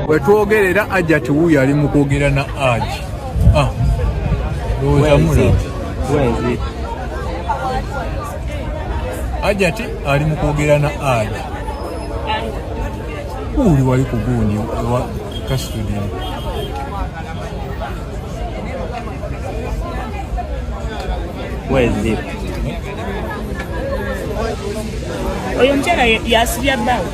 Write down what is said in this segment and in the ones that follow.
Wetwogerera Hajjat wuuyo ali mu kwogera na Hajji. Hajjat ali mu kwogera na Hajji. Uli wali ku gundi wa kastudi. Wezi. Oyo mchana yasibya bawo.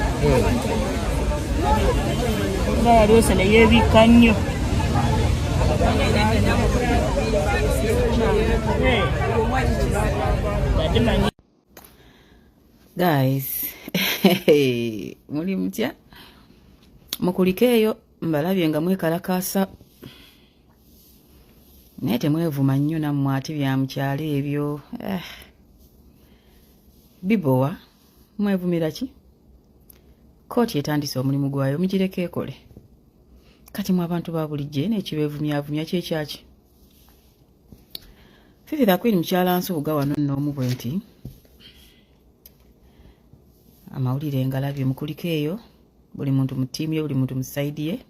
Baya lyose ne yebika nnyo. Guys, muli mutya? Mukulikeeyo mbalabye nga mwekalakaasa. Naye temwevuma nnyo nammwe ate bya mukyalo ebyo. Bibowa, mwevumira ki? Kooti etandise omulimu gwayo mugireko ekole. Kati mu abantu ba bulijjo n'ekibeevumyavumya kyekyaki. Fifi Da Queen mukyala Nsubuga wano n'omu bwe nti amawulire ngalabye mukulikeeyo, buli muntu mu ttiimu ye, buli muntu mu sayidi ye.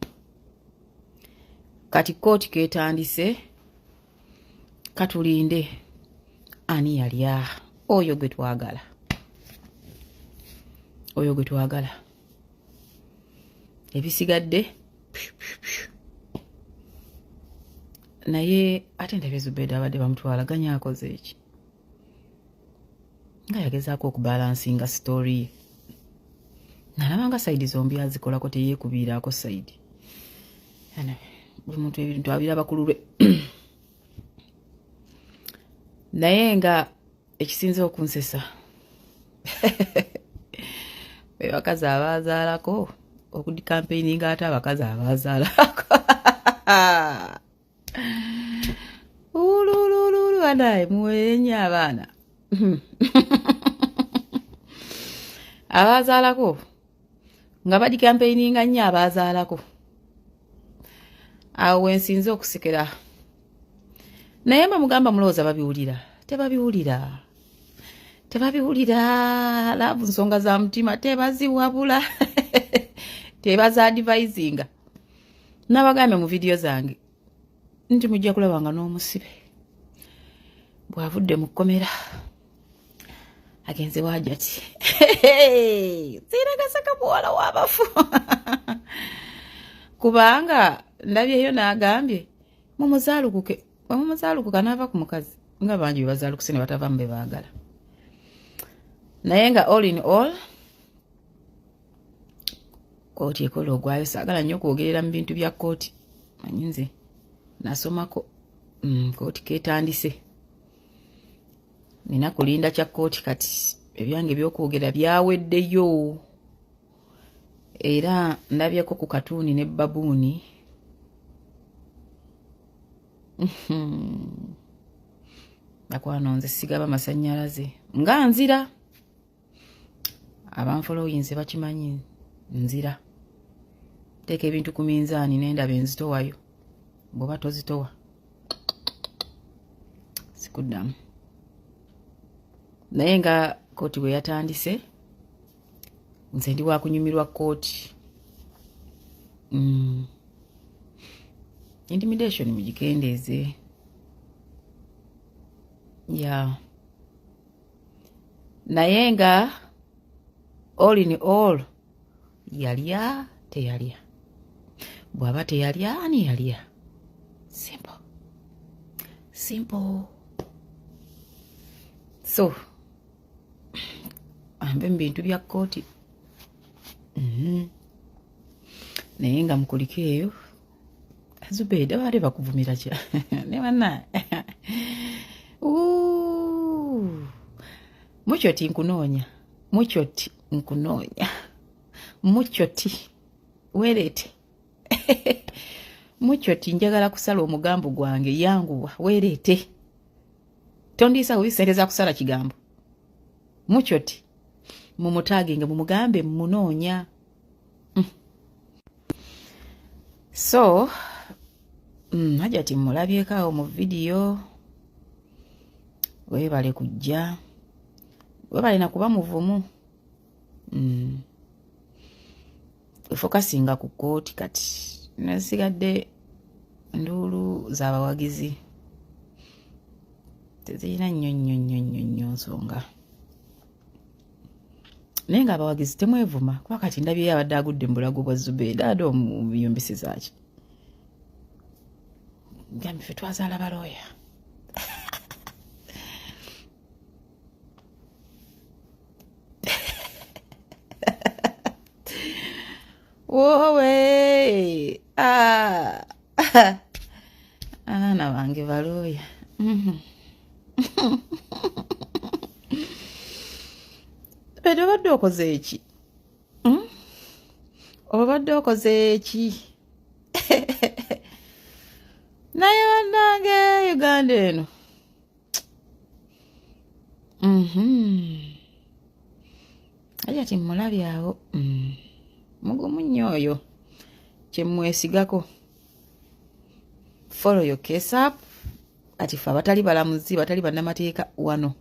Kati kooti ketandise, katulinde ani yalya oyo gwe twagala. Oyo gwe twagala. Ebisigadde naye ate ndabye Zubeda abadde bamutwala ganya akoze eki. Nga yagezaako okubalansinga story ye. Nalabanga sayidi zombi azikolako teyeekubiiraako sayidi. Buli muntu ebintu abiraba ku lulwe. Naye nga ekisinze okunsesa bakazi abazaalako okudi campaigning ate abakazi abazaalako. Ulululu anaye muwenye abaana. Abazaalako nga badi campaigning nnyo abazaalako. Awo wensinze okusekera. Naye mugamba mulowooza babiwulira. Tebabiwulira. Tebabiwulira. Laavu nsonga za mutima tebaziwabula. Tebaza advisinga. Nabagambe mu video zange nti mujja kulabanga n'omusibe bwavudde mu kkomera agenze wa Hajjat. Siragasaka muwala w'abafu. Kubanga ndabyeyo n'agambye mumuzaalukuke. Mumuzaalukuka n'ava ku mukazi nga bangi bazaalukuse ne batavamu be baagala. Naye nga all in all kooti ekola ogwayo. Saagala nnyo okwogerera mu bintu bya kooti. Manyi nze nasomako kooti ketandise. Nina kulinda kya kooti kati ebyange by'okwogera byaweddeyo. Era ndabyeko ku katuuni ne babuuni. Nakwano nze sigaba masannyalaze nga nzira. Abanfollowinze bakimanyi nzira. Teeka ebintu ku minzaani n'endaba enzitowayo. Bw'oba tozitowa sikuddamu. Naye nga kooti bwe yatandise nze ndi wa kunyumirwa kooti. Intimidation mugikendeeze. Naye nga all in all yalya teyalya. Bw'aba teyalya ani yalya. Simple. So ambe mu bintu bya kooti. Naye nga mukulikeeyo Zubeda baali bakuvumira kya ne banna. Mukyoti nkunoonya. Mukyoti weerete. Mukyoti njagala kusala omugambo gwange yanguwa weerete. Tondiisa wisereza kusala kigambo. Mukyoti mumutaaginge mumugambe munoonya. So Hajjat mulabyeko mu video. Weebale kujja. Weebale na kuba muvumu. focusinga ku kooti kati nasigadde nduulu z'abawagizi tezirina nnyo nsonga naye nga abawagizi temwevuma kuba kati ndabyeyo abadde agudde mu bulago bwa Zubeida ate omuyombisi zaaki gambi ffe twazaala balooya wowe abaana bange balooya Pedro obadde okoze eki? Obadde okoze eki? Naye wannange Uganda eno. Ati mmulabye awo. Mugumu nnyo oyo. Kye mwesigako. Follow your case up. Ati fe abatali balamuzi batali bannamateeka wano.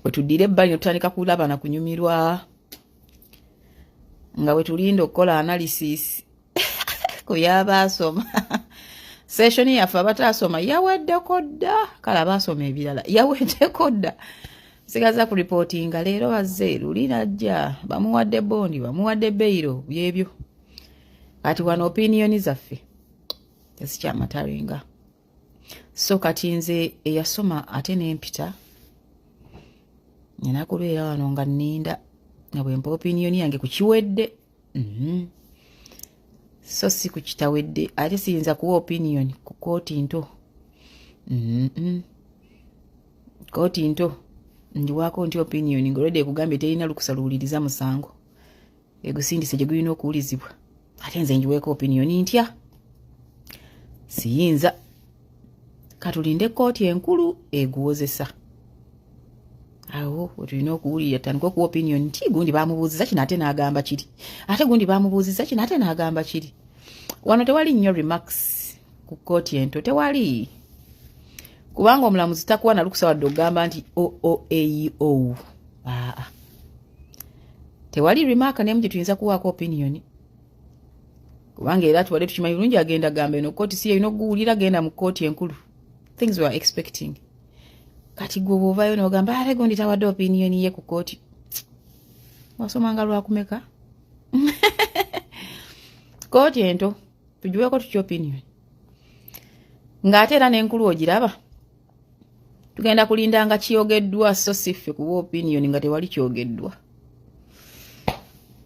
Wetuddira ebbali ne tutandika kulaba na kunyumirwa nga wetulinda okukola analysis ku yabaasoma session yaffe abataasoma yaweddeko dda kale abaasoma ebirala yaweddeko dda sigaza ku reportinga leero bazze luli najja bamuwadde bondi bamuwadde beyiro byebyo kati wano opinioni zaffe tesikyamataringa so kati nze eyasoma ate n'empita nina kubeera wano nga nninda nga bwe mpa opinioni yange ku kiwedde so si ku kitawedde ate siyinza kuwa opinioni ku kooti nto kooti nto ndiwaako nti opinioni ng'olwedde ekugambye terina lukusa luwuliriza musango egusindise gye gulina okuwulizibwa ate nze njiweeko opinioni ntya siyinza katulinde kooti enkulu eguwozesa awo tulina okuwulira tandika okuwa opinion nti gundi bamubuuziza kino ate n'agamba kiri ate gundi bamubuuziza kino ate n'agamba kiri wano tewali nnyo remarks ku kooti ento tewali kubanga omulamuzi takuwa na lukusa wadde okugamba nti ooeio tewali remark nemu gye tuyinza kuwaako opinion kubanga era tuwadde tukimanyi bulungi agenda gamba eno kooti si erina okuguwulira genda mu kooti enkulu things we are expecting kati gwe bw'ovaayo n'ogamba ate gundi tawadde opinioni ye ku kooti wasomanga lwakumeka kooti ento tugiweeko tutya opinioni ng'ate era n'enkulu ogiraba tugenda kulinda nga kiyogeddwa so siffe kuba opinioni nga tewali kyogeddwa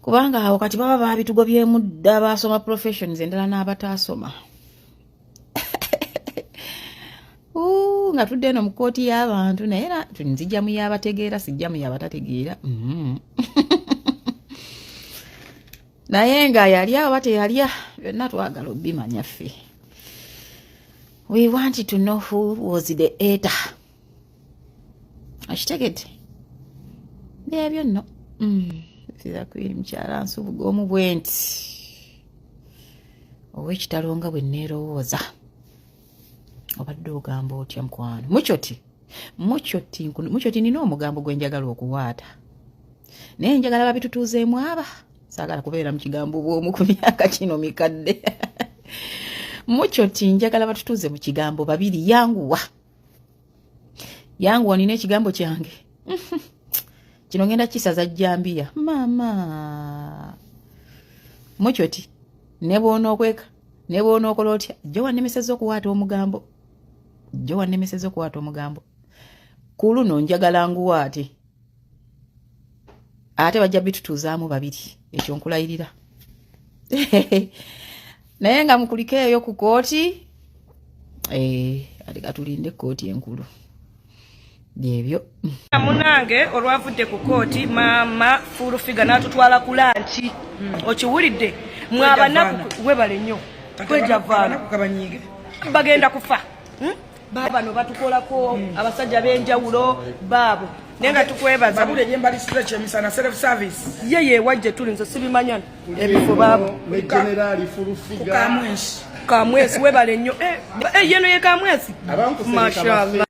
kubanga awo kati baba baabitugobyemu dda baasoma professions endala n'abataasoma nga tudde eno mu kooti y'abantu naye era nzijja mu y'abategeera sijja mu y'abatategeera naye nga yalya oba teyalya byonna twagala obimanya ffe we want to know who was the hater akitegedde byebyo nno Fifi Da Queen mukyala nsubuga omu bwenti ow'ekitalo nga bwe neerowooza obadde ogamba otya mukwano mukyoti nina omugambo gwe njagala okuwaata naye njagala babitutuuzeemu aba saagala kubeera mu kigambo bw'omu ku myaka kino mikadde mukyoti njagala batutuuze mu kigambo babiri yanguwa nina ekigambo kyange kino ngenda kisaza jjambiya maama mukyoti ne bw'onookweka ne bw'onookola otya jjo wannemesezza okuwaata omugambo ku luno njagala nguwaate ate bajja bitutuuzaamu babiri ekyo nkulayirira naye nga mukulikeeyo ku kooti ate katulinde kooti enkulu byebyo munange olwavudde ku kooti maama fulufiga n'atutwala ku lanchi okiwulidde mwabanaku webale nnyo kwejavaana bagenda kufa bano batukolako abasajja b'enjawulo baabo naye nga tukwebaza babule gyembalisiza kyemisana self service yeye wajje tuli nze sibimanya ebifo baabo generali fulufiga kamwesi webale nnyo yeno ye kamwesi mashallah